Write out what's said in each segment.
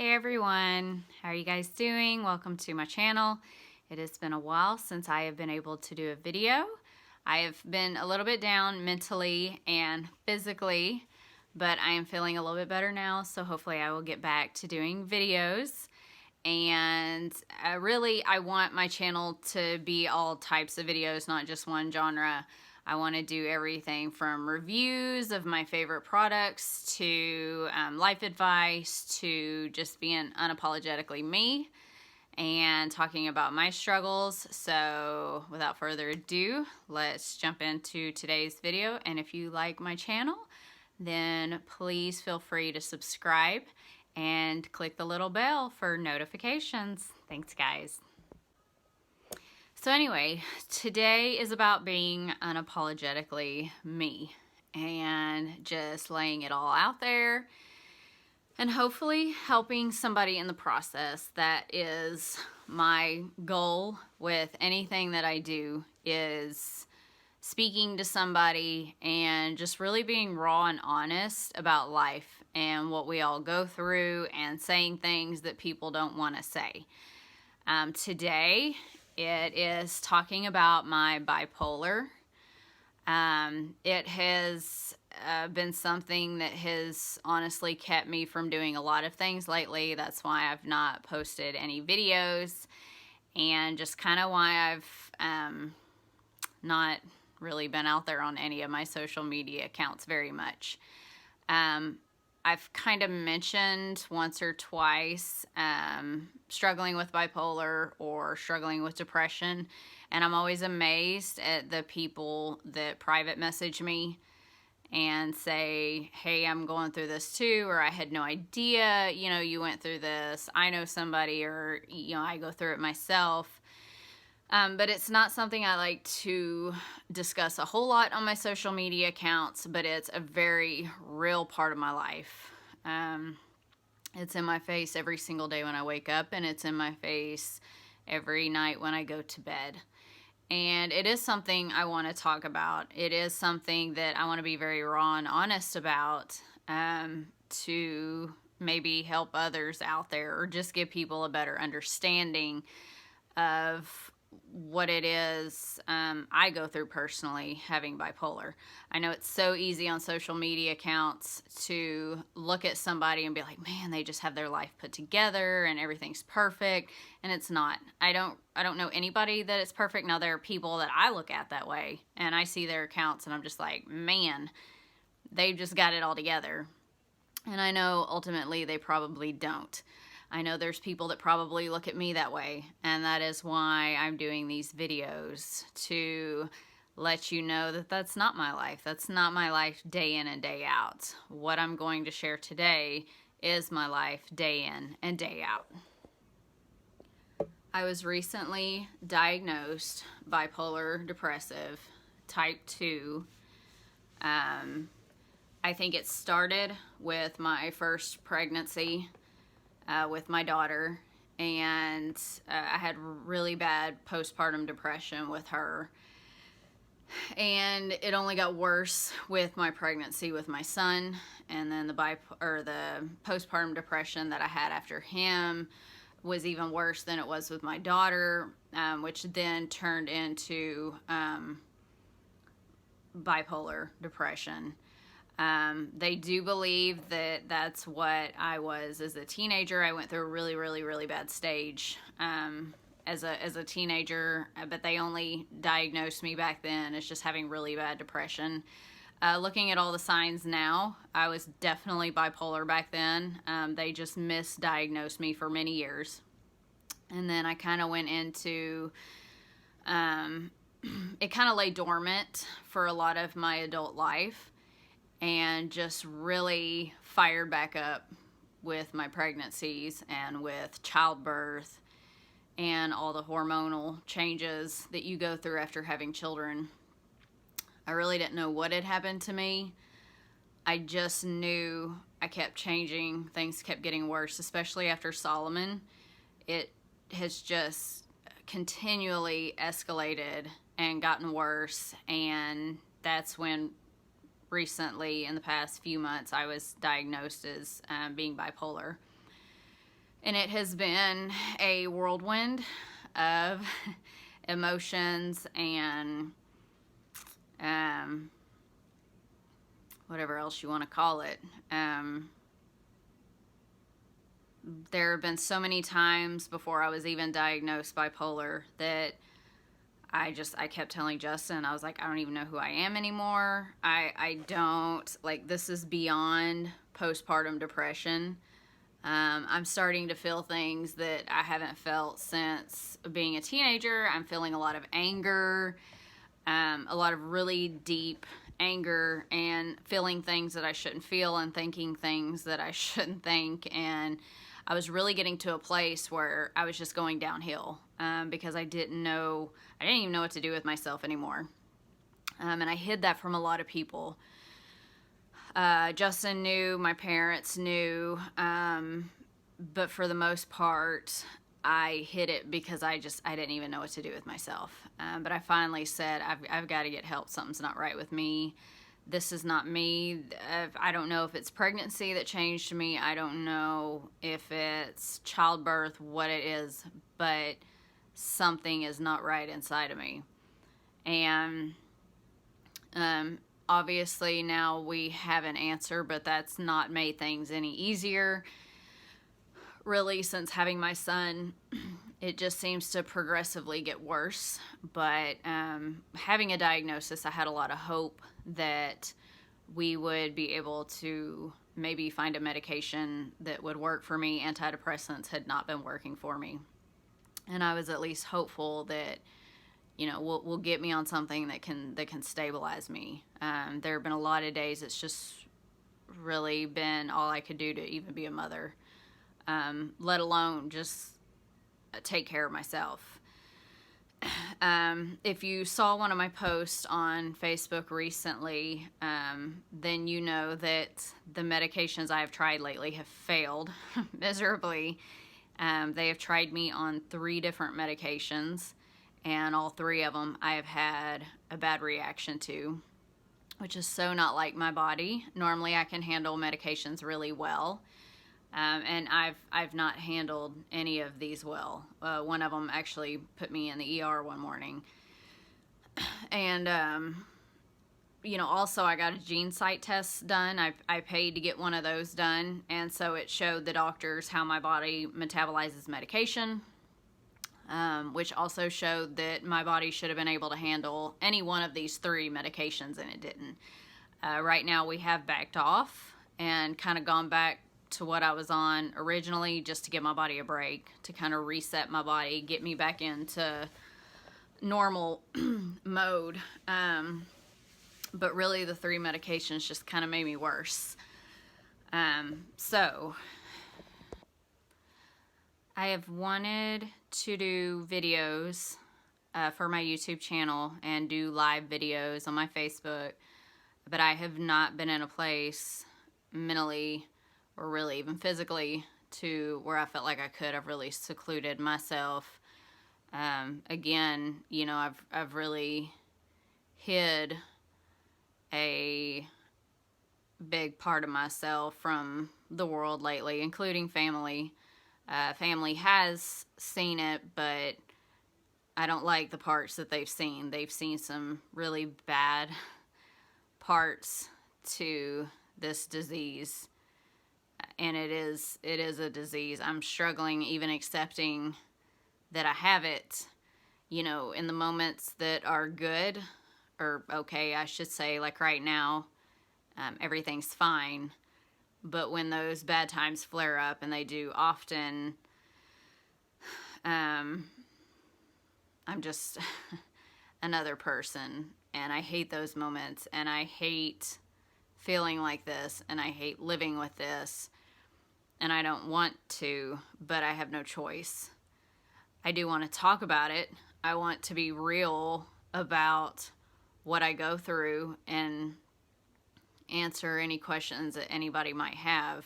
Hey everyone, how are you guys doing? Welcome to my channel. It has been a while since I have been able to do a video. I have been a little bit down mentally and physically, but I am feeling a little bit better now, so hopefully I will get back to doing videos. And I want my channel to be all types of videos, not just one genre. I want to do everything from reviews of my favorite products to life advice to just being unapologetically me and talking about my struggles. So without further ado, let's jump into today's video. And if you like my channel, then please feel free to subscribe and click the little bell for notifications. Thanks, guys. So anyway, today is about being unapologetically me and just laying it all out there and hopefully helping somebody in the process. That is my goal with anything that I do, is speaking to somebody and just really being raw and honest about life and what we all go through and saying things that people don't want to say. Today it is talking about my bipolar. It has been something that has honestly kept me from doing a lot of things lately. That's why I've not posted any videos, and just kind of why I've not really been out there on any of my social media accounts very much. I've kind of mentioned once or twice struggling with bipolar or struggling with depression, and I'm always amazed at the people that private message me and say, hey, I'm going through this too, or I had no idea, you went through this, I know somebody, or, I go through it myself. But it's not something I like to discuss a whole lot on my social media accounts, but it's a very real part of my life. It's in my face every single day when I wake up, and it's in my face every night when I go to bed. And it is something I want to talk about. It is something that I want to be very raw and honest about, to maybe help others out there, or just give people a better understanding of what it is I go through personally, having bipolar. I know it's so easy on social media accounts to look at somebody and be like, man, they just have their life put together and everything's perfect, and it's not. I don't know anybody that it's perfect. Now, there are people that I look at that way, and I see their accounts and I'm just like, man, they've just got it all together. And I know ultimately they probably don't. I know there's people that probably look at me that way, and that is why I'm doing these videos, to let you know that that's not my life. That's not my life day in and day out. What I'm going to share today is my life day in and day out. I was recently diagnosed bipolar depressive type 2. I think it started with my first pregnancy with my daughter, and I had really bad postpartum depression with her, and it only got worse with my pregnancy with my son, and then the postpartum depression that I had after him was even worse than it was with my daughter, which then turned into bipolar depression. They do believe that that's what I was as a teenager. I went through a really, really, really bad stage as a teenager, but they only diagnosed me back then as just having really bad depression. Looking at all the signs now, I was definitely bipolar back then. They just misdiagnosed me for many years. And then I kind of went into, it kind of lay dormant for a lot of my adult life, and just really fired back up with my pregnancies and with childbirth and all the hormonal changes that you go through after having children. I really didn't know what had happened to me. I just knew I kept changing. Things kept getting worse, especially after Solomon. It has just continually escalated and gotten worse, and that's when recently, in the past few months, I was diagnosed as being bipolar. And it has been a whirlwind of emotions and whatever else you want to call it. There have been so many times before I was even diagnosed bipolar that I kept telling Justin, I was like, I don't even know who I am anymore. I don't, like, this is beyond postpartum depression. I'm starting to feel things that I haven't felt since being a teenager. I'm feeling a lot of anger, a lot of really deep anger, and feeling things that I shouldn't feel and thinking things that I shouldn't think. And I was really getting to a place where I was just going downhill because I didn't even know what to do with myself anymore. And I hid that from a lot of people. Justin knew, my parents knew, but for the most part, I hid it because I didn't even know what to do with myself. But I finally said, I've got to get help. Something's not right with me. This is not me. I don't know if it's pregnancy that changed me. I don't know if it's childbirth, what it is, but something is not right inside of me. And obviously now we have an answer, but that's not made things any easier. Really, since having my son, it just seems to progressively get worse. But having a diagnosis, I had a lot of hope that we would be able to maybe find a medication that would work for me. Antidepressants had not been working for me. And I was at least hopeful that, you know, will get me on something that can stabilize me. There have been a lot of days it's just really been all I could do to even be a mother, let alone just take care of myself. If you saw one of my posts on Facebook recently, then you know that the medications I have tried lately have failed miserably. They have tried me on 3 different medications, and all 3 of them I have had a bad reaction to, which is so not like my body. Normally I can handle medications really well, and I've not handled any of these well. One of them actually put me in the ER one morning. And you know, also I got a gene site test done. I paid to get one of those done, and so it showed the doctors how my body metabolizes medication, which also showed that my body should have been able to handle any one of these 3 medications, and it didn't. Right now we have backed off and kind of gone back to what I was on originally, just to give my body a break, to kind of reset my body, get me back into normal mode. But really the 3 medications just kind of made me worse. So I have wanted to do videos for my YouTube channel and do live videos on my Facebook, but I have not been in a place mentally or really even physically to where I felt like I could. I've really secluded myself. Again, you know, I've really hid a big part of myself from the world lately, including family. Family has seen it, but I don't like the parts that they've seen. They've seen some really bad parts to this disease, and it is a disease. I'm struggling even accepting that I have it. You know, in the moments that are good, or okay, I should say, like right now, everything's fine. But when those bad times flare up, and they do often, I'm just another person, and I hate those moments, and I hate feeling like this, and I hate living with this, and I don't want to, but I have no choice. I do want to talk about it. I want to be real about what I go through and answer any questions that anybody might have.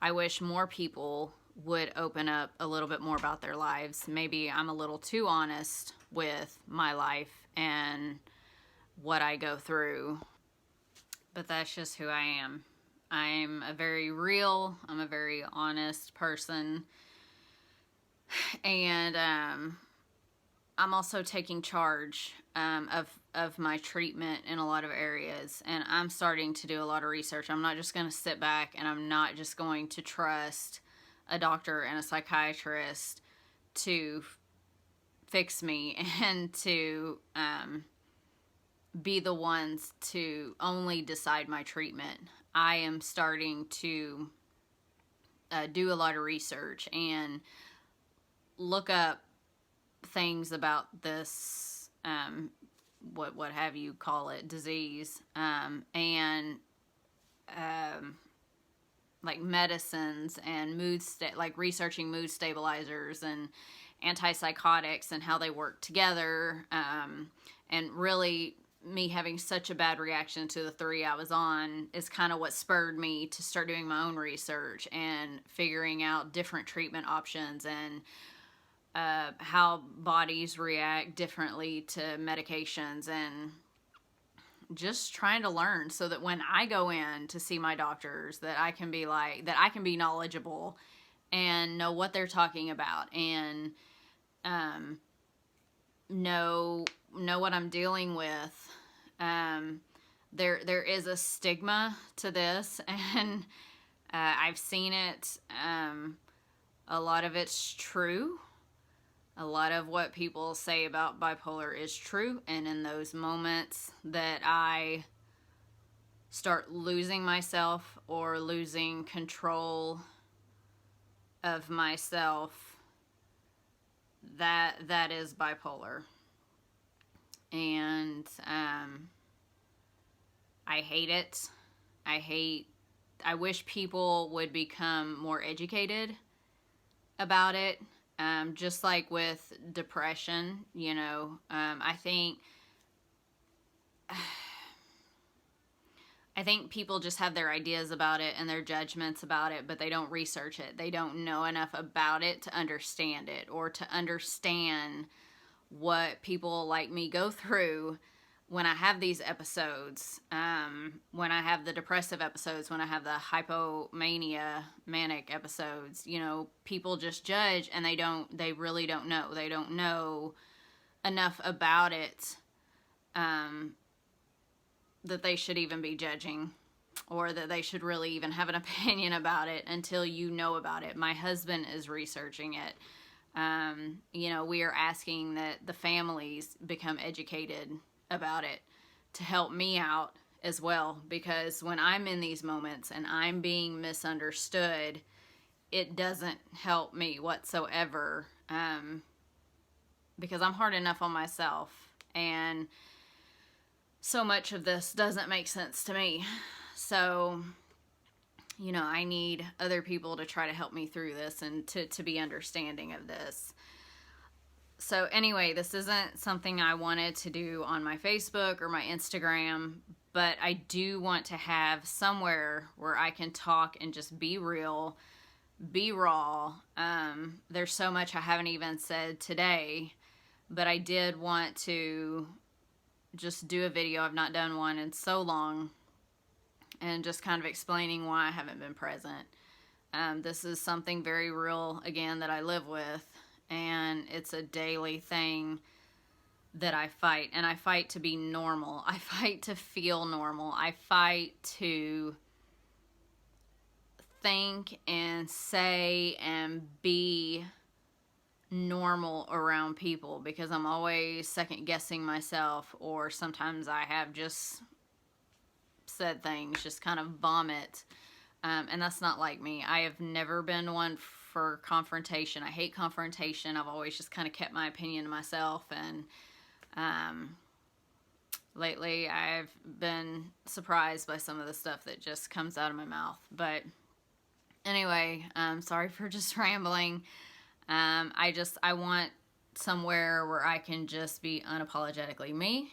I wish more people would open up a little bit more about their lives. Maybe I'm a little too honest with my life and what I go through, but that's just who I am. I'm a very real, I'm a very honest person. And I'm also taking charge of my treatment in a lot of areas, and I'm starting to do a lot of research. I'm not just going to sit back, and I'm not just going to trust a doctor and a psychiatrist to fix me and to be the ones to only decide my treatment. I am starting to do a lot of research and look up things about this, what have you call it, disease, and like medicines and like researching mood stabilizers and antipsychotics and how they work together, and really me having such a bad reaction to the 3 I was on is kind of what spurred me to start doing my own research and figuring out different treatment options and how bodies react differently to medications, and just trying to learn so that when I go in to see my doctors, that I can be knowledgeable and know what they're talking about, and know what I'm dealing with. There is a stigma to this, and I've seen it. A lot of it's true. A lot of what people say about bipolar is true, and in those moments that I start losing myself or losing control of myself, that is bipolar. And I hate it. I wish people would become more educated about it. Just like with depression, I think people just have their ideas about it and their judgments about it, but they don't research it. They don't know enough about it to understand it, or to understand what people like me go through when I have these episodes, when I have the depressive episodes, when I have the hypomania manic episodes. People just judge, and they really don't know. They don't know enough about it that they should even be judging, or that they should really even have an opinion about it until you know about it. My husband is researching it. We are asking that the families become educated about it to help me out as well, because when I'm in these moments and I'm being misunderstood, it doesn't help me whatsoever, because I'm hard enough on myself, and so much of this doesn't make sense to me. So I need other people to try to help me through this and to be understanding of this. So anyway, this isn't something I wanted to do on my Facebook or my Instagram, but I do want to have somewhere where I can talk and just be real, be raw. There's so much I haven't even said today, but I did want to just do a video. I've not done one in so long, and just kind of explaining why I haven't been present. This is something very real, again, that I live with, and it's a daily thing that I fight. And I fight to be normal. I fight to feel normal. I fight to think and say and be normal around people, because I'm always second guessing myself, or sometimes I have just said things, just kind of vomit, and that's not like me. I have never been one for confrontation. I hate confrontation. I've always just kind of kept my opinion to myself, and lately I've been surprised by some of the stuff that just comes out of my mouth. But anyway, sorry for just rambling. I want somewhere where I can just be unapologetically me.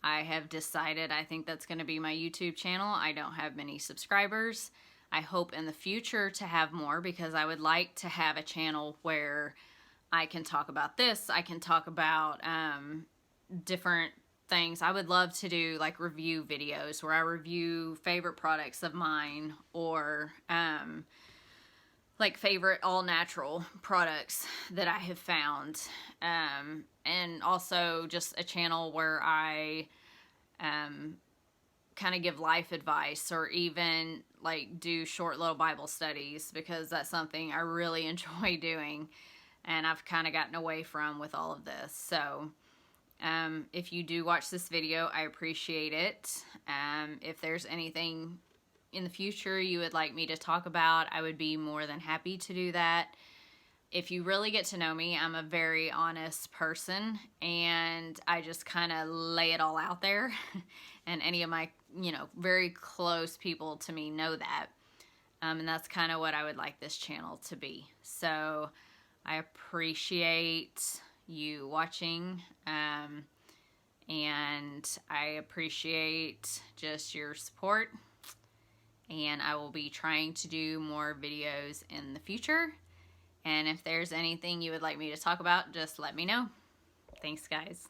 I have decided I think that's going to be my YouTube channel. I don't have many subscribers. I hope in the future to have more, because I would like to have a channel where I can talk about this. I can talk about different things. I would love to do like review videos where I review favorite products of mine, or like favorite all natural products that I have found. And also just a channel where I kind of give life advice, or even like do short little Bible studies, because that's something I really enjoy doing and I've kind of gotten away from with all of this. So if you do watch this video, I appreciate it. If there's anything in the future you would like me to talk about, I would be more than happy to do that. If you really get to know me, I'm a very honest person, and I just kind of lay it all out there. And any of my, very close people to me know that. And that's kind of what I would like this channel to be. So I appreciate you watching. And I appreciate just your support. And I will be trying to do more videos in the future. And if there's anything you would like me to talk about, just let me know. Thanks, guys.